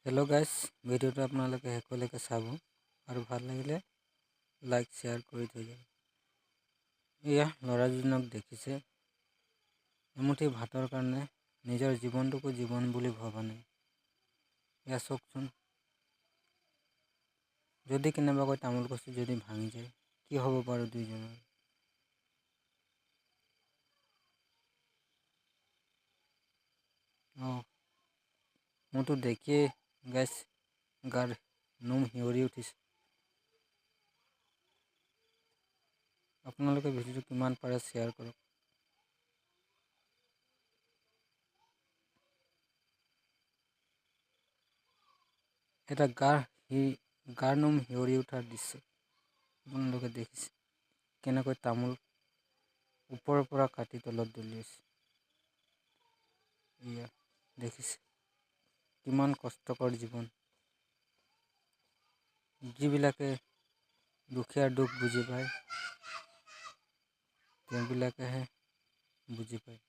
Hello guys ভিডিওটো আপোনালোকে শেষলৈকে চাব আৰু ভাল লাগিলে লাইক শেয়াৰ কৰি থৈ যাব। এয়া ল'ৰাজনক দেখিছে এমুঠি ভাতৰ কাৰণে নিজৰ জীৱনটোকো জীৱন বুলি ভবা নাই। এয়া চাওকচোন, যদি কেনেবাকৈ তামোল গছটো যদি ভাঙি যায় কি হ'ব বাৰু দুইজনৰ। মোৰতো দেখিয়ে গাইছ গাৰ নোম শিয়ৰি উঠিছে। আপোনালোকে ভিডিঅ'টো কিমান পাৰে শ্বেয়াৰ কৰক। এটা গাৰ নোম শিয়ৰি উঠাৰ দৃশ্য আপোনালোকে দেখিছে, কেনেকৈ তামোল ওপৰৰ পৰা কাটি তলত দলিয়াইছে। এয়া দেখিছে কিমান কষ্টকৰ জীৱন। যিবিলাকে দুখীয়াৰ দুখ বুজি পায় তেওঁবিলাকেহে বুজি পায়।